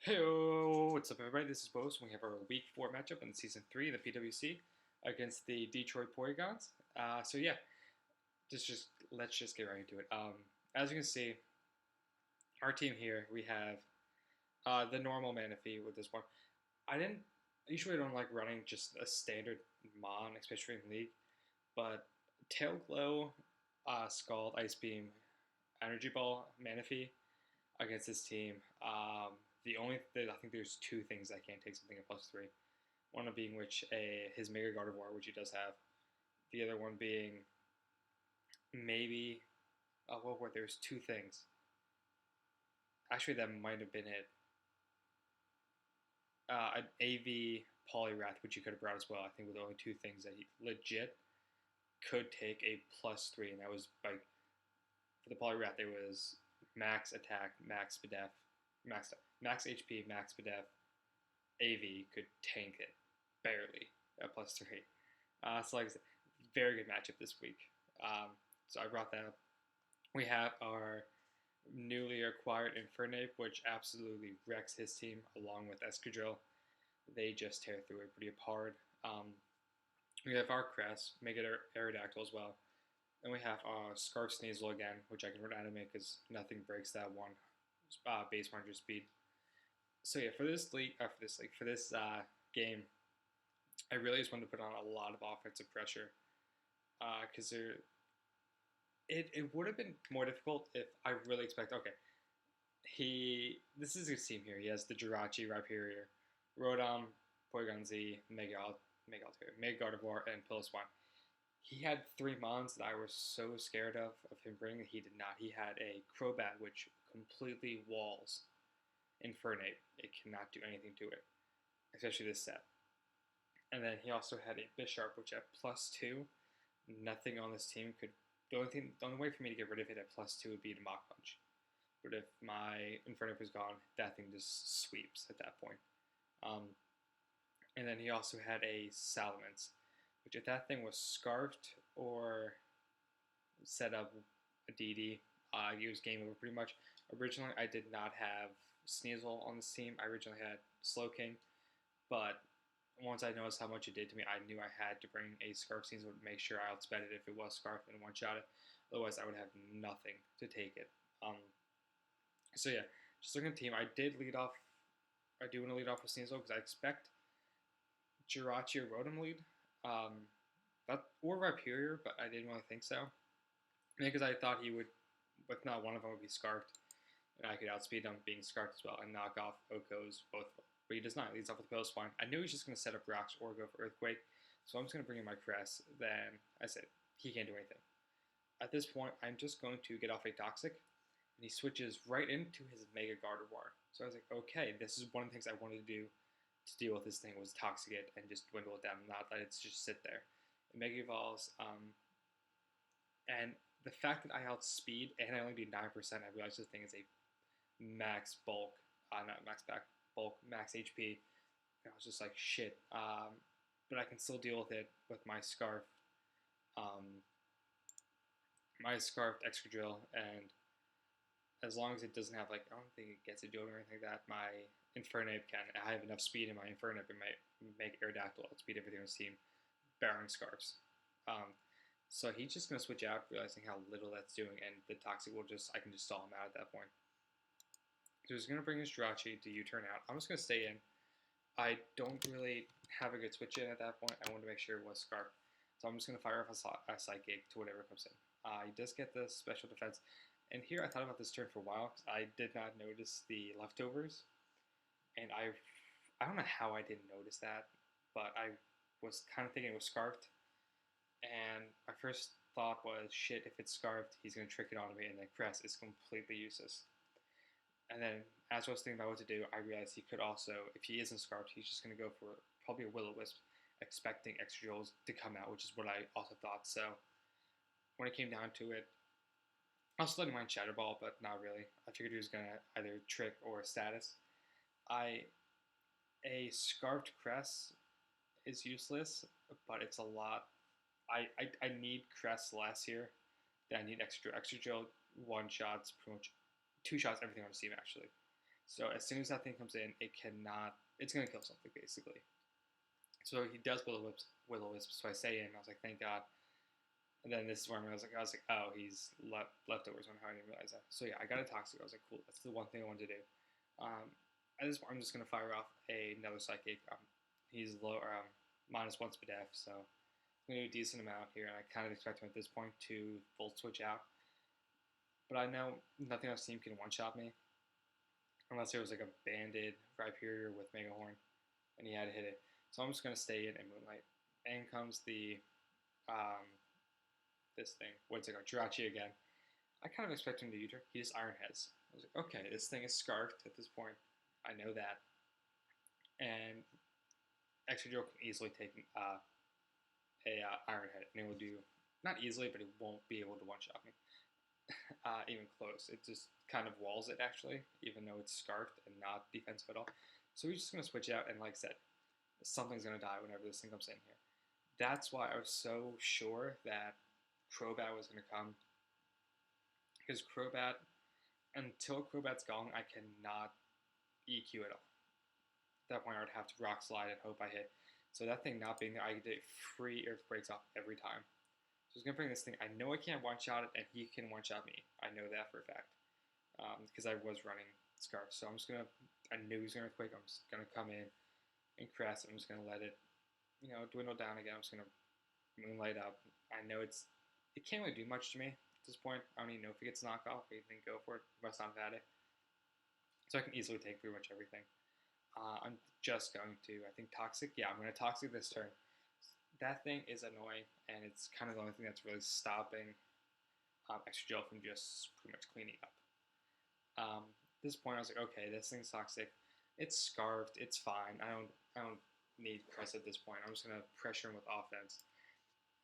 Hey, what's up, everybody? This is Bose. We have our Week 4 matchup in Season 3 of the PWC against the Detroit Porygons. So yeah, just let's just get right into it. As you can see, our team here, we have the normal Manaphy with this one. I usually don't like running just a standard Mon, especially in League, but Tail Glow, Scald, Ice Beam, Energy Ball, Manaphy against this team. I think there's two things that can't take something at +3. One of being which his Mega Gardevoir, which he does have. The other one being maybe what were there's two things. Actually, that might have been it. An AV Poliwrath, which you could have brought as well. I think were the only two things that he legit could take a +3, and that was like for the Poliwrath. It was max attack, max SPDEF, max HP, max SPDEF. AV could tank it barely at +3. So like I said, very good matchup this week. So I brought that up. We have our newly acquired Infernape, which absolutely wrecks his team along with Escadrille. They just tear through it pretty hard. We have our Crest, make it Aerodactyl as well. Then we have our Scarf Sneasel again, which I can run animate because nothing breaks that one base 100 speed. So yeah, for this game, I really just wanted to put on a lot of offensive pressure because it would have been more difficult if I really expect. Okay, this is his team here. He has the Jirachi, Rhyperior, Rotom, Porygon Z, Mega Gardevoir, and Piloswine. He had three mons that I was so scared of him bringing. He did not. He had a Crobat, which completely walls Infernape. It cannot do anything to it, especially this set. And then he also had a Bisharp, which at +2, nothing on this team could. The only way for me to get rid of it at +2 would be to Mach Punch. But if my Infernape was gone, that thing just sweeps at that point. And then he also had a Salamence, which if that thing was scarfed or set up a DD, it was game over pretty much. Originally, I did not have Sneasel on this team. I originally had Slowking, but once I noticed how much it did to me, I knew I had to bring a Scarf Sneasel to make sure I outsped it if it was Scarf and one-shot it. Otherwise, I would have nothing to take it. So yeah, just looking at the team, I do want to lead off with Sneasel because I expect Jirachi or Rotom lead. Or Rhyperior, but I didn't really think so. Because I thought he would, but not one of them would be Scarfed, and I could outspeed him being Scarfed as well and knock off Oko's both of them. But he does not. He leads off with Piloswine. I knew he was just going to set up Rocks or go for Earthquake, so I'm just going to bring in my Crest. Then I said, he can't do anything. At this point, I'm just going to get off a Toxic, and he switches right into his Mega Gardevoir. So I was like, okay, this is one of the things I wanted to do to deal with this thing was Toxic it and just dwindle it down, not let it just sit there. It Mega Evolves, and the fact that I outspeed and I only do 9%, I realized this thing is a max bulk, not max back bulk, max HP. And I was just like, shit. But I can still deal with it with my Scarf, my Scarfed Excadrill, and as long as it doesn't have I don't think it gets a duel or anything like that, my Infernape can. I have enough speed in my Infernape and make Aerodactyl outspeed everything on his team, barring Scarfs. So he's just going to switch out, realizing how little that's doing, and the Toxic I can just stall him out at that point. So he's going to bring his Jirachi to U-turn out. I'm just going to stay in. I don't really have a good switch in at that point. I wanted to make sure it was Scarf. So I'm just going to fire off a Psychic to whatever comes in. He does get the special defense. And here I thought about this turn for a while because I did not notice the leftovers. And I don't know how I didn't notice that, but I was kind of thinking it was Scarfed. And my first thought was, shit, if it's Scarfed, he's going to trick it onto me, and then Crest is completely useless. And then, as I was thinking about what to do, I realized he could also, if he isn't Scarfed, he's just going to go for probably a Will-O-Wisp, expecting Excadrills to come out, which is what I also thought. So, when it came down to it, I was letting mine Shadow Ball, but not really. I figured he was going to either trick or status. A Scarfed Crest is useless, but it's a lot. I need Crest less here than I need Excadrill. Excadrill one shots, pretty much two shots, everything on his team actually. So as soon as that thing comes in, it's going to kill something, basically. So he does will-o-wisp, so I say in, I was like, thank God. And then this is where I was like, oh, he's leftovers. I didn't realize that. So yeah, I got a toxic. I was like, cool. That's the one thing I wanted to do. At this point, I'm just gonna fire off another psychic. He's low, -1 SPDF, so I'm gonna do a decent amount here, and I kind of expect him at this point to full switch out. But I know nothing else team can one-shot me, unless there was like a banded Rhyperior with Mega Horn, and he had to hit it. So I'm just gonna stay in and Moonlight. And comes the this thing. What's it called? Jirachi again. I kind of expect him to Uter. He just Iron Heads. I was like, okay, this thing is scarfed at this point. I know that. And Extra Joe can easily take Iron Head, and it will do, not easily, but it won't be able to one-shot me. Even close. It just kind of walls it, actually, even though it's scarfed and not defensive at all. So we're just going to switch out, and like I said, something's going to die whenever this thing comes in here. That's why I was so sure that Crobat was going to come. Because Crobat, until Crobat's gone, I cannot EQ at all. At that point, I would have to Rock Slide and hope I hit. So that thing not being there, I get free Earthquakes off every time. So I was going to bring this thing. I know I can't one-shot it, and he can one-shot me. I know that for a fact. Because I was running Scarf. So I'm just going to, I knew he was going to Earthquake. I'm just going to come in and Crest. I'm just going to let it, dwindle down again. I'm just going to Moonlight up. I know it can't really do much to me at this point. I don't even know if it gets knocked off. I think go for it. Must not have had it. So I can easily take pretty much everything. I'm just going to, I think, Toxic. Yeah, I'm going to Toxic this turn. That thing is annoying, and it's kind of the only thing that's really stopping Extra Gel from just pretty much cleaning up. At this point, I was like, okay, this thing's Toxic. It's Scarfed. It's fine. I don't need Crest at this point. I'm just going to pressure him with offense.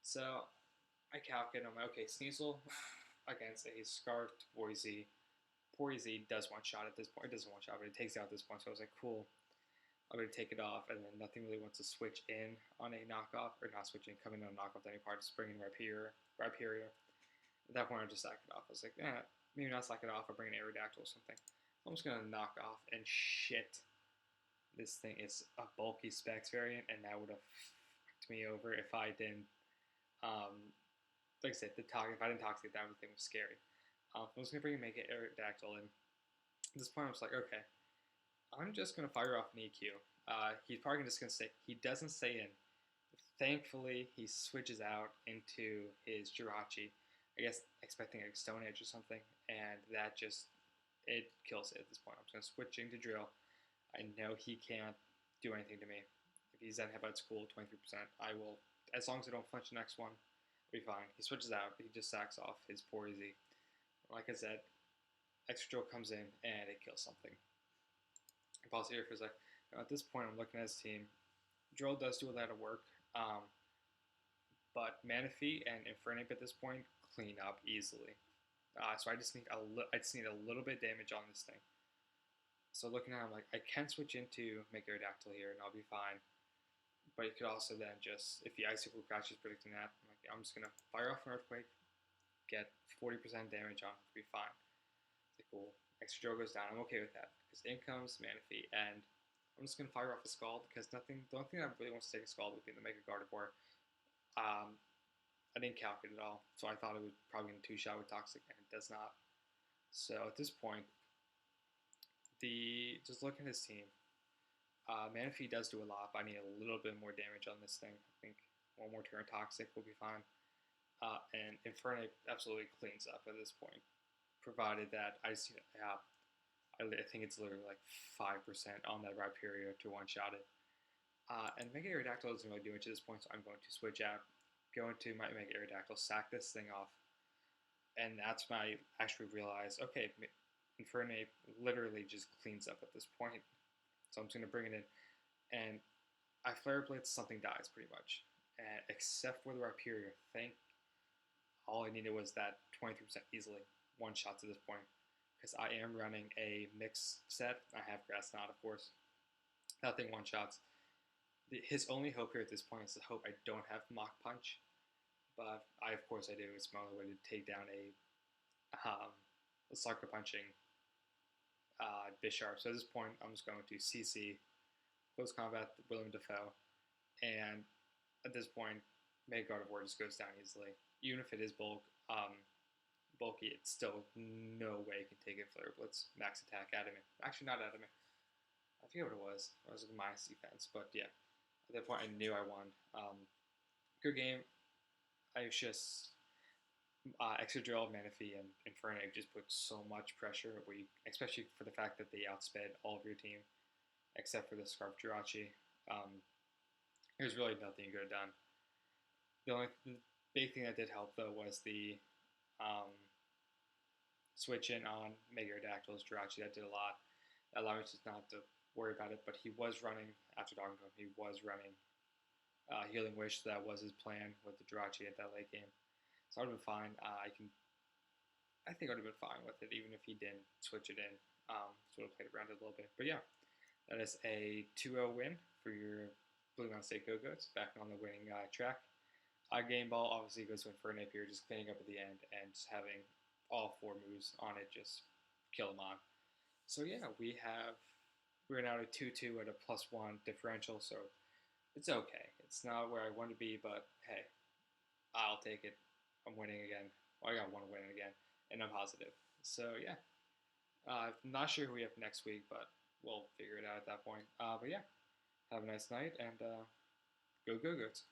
So I calculate. I'm like, okay, Sneasel against a Scarfed Porzy. Porzy does one-shot at this point. It doesn't one-shot, but it takes it out at this point. So I was like, cool. I'm going to take it off, and then nothing really wants to switch in on a knockoff, or not switch in, come in on a knockoff to any part, just bring in Rhyperior. At that point, I just sack it off. I was like, maybe not sack it off, I'll bring an Aerodactyl or something. I'm just going to knock off, and shit. This thing is a bulky Specs variant, and that would have fucked me over if I didn't, like I said, if I didn't Toxic that, everything was scary. I'm just going to bring and make it Aerodactyl, and at this point, I was like, okay. I'm just going to fire off an EQ. He's probably just going to stay. He doesn't stay in. Thankfully, he switches out into his Jirachi. I guess expecting a Stone Edge or something. And that just, it kills it at this point. I'm just going to switch into Drill. I know he can't do anything to me. If he's at Headbutt School, 23%, I will, as long as I don't flinch the next one, I'll be fine. He switches out. He just sacks off his Porzy. Like I said, Extra Drill comes in and it kills something. Pause here for a sec. At this point, I'm looking at his team. Drill does do a lot of work, but Manaphy and Infernape at this point clean up easily. So I just need a little bit of damage on this thing. So looking at him, like I can switch into Make Aerodactyl here, and I'll be fine. But you could also then just, if the Icicle Crash is predicting that, I'm just gonna fire off an Earthquake, get 40% damage on, be fine. Like, cool. Extra Drill goes down. I'm okay with that. Because in comes Manaphy, and I'm just going to fire off a Scald, because the only thing I really want to take a Scald would be the Mega Gardevoir. I didn't calculate it at all, so I thought it would probably be a 2-shot with Toxic, and it does not. So at this point, just looking at his team, Manaphy does do a lot, but I need a little bit more damage on this thing. I think one more turn Toxic will be fine. And Infernape absolutely cleans up at this point, provided that I think it's literally like 5% on that Rhyperior to one-shot it. And Mega Aerodactyl doesn't really do much at this point, so I'm going to switch out, go into my Mega Aerodactyl, sack this thing off, and that's when I actually realized, okay, Infernape literally just cleans up at this point. So I'm just going to bring it in, and I Flare Blitz, something dies pretty much. And except for the Rhyperior, all I needed was that 23% easily one-shots at this point. Because I am running a mix set. I have Grass Knot, of course. That thing one-shots. His only hope here at this point is to hope I don't have Mach Punch. But of course I do. It's my only way to take down a Sucker Punching Bisharp. So at this point, I'm just going to CC, close combat, William Defoe, and at this point, Mega God of War just goes down easily. Even if it is bulky, it's still no way it can take it Flare Blitz, max attack, Adamant. Actually, not Adamant. I forget what it was. It was like minus defense, but yeah. At that point, I knew I won. Good game. I was just Excadrill, Manaphy, and Infernape just put so much pressure, especially for the fact that they outsped all of your team, except for the Scarf Jirachi. There's really nothing you could have done. The big thing that did help, though, was the switch in on Mega Aerodactyls, Jirachi. That did a lot. That allowed me just not to worry about it, but he was running, after Donkey Kong, he was running Healing Wish. So that was his plan with the Jirachi at that late game. So I would have been fine. I think I would have been fine with it, even if he didn't switch it in. So would have played around it a little bit. But yeah, that is a 2-0 win for your Blue Mountain State Gogoats, back on the winning track. Game Ball obviously goes to Infernape here, just cleaning up at the end and just having all 4 moves on it, just kill them on. So yeah, we're now at 2-2 at a +1 differential, so it's okay. It's not where I want to be, but hey, I'll take it. I'm winning again. Well, I got one win again, and I'm positive. So yeah, I'm not sure who we have next week, but we'll figure it out at that point. But yeah, have a nice night, and go Goats.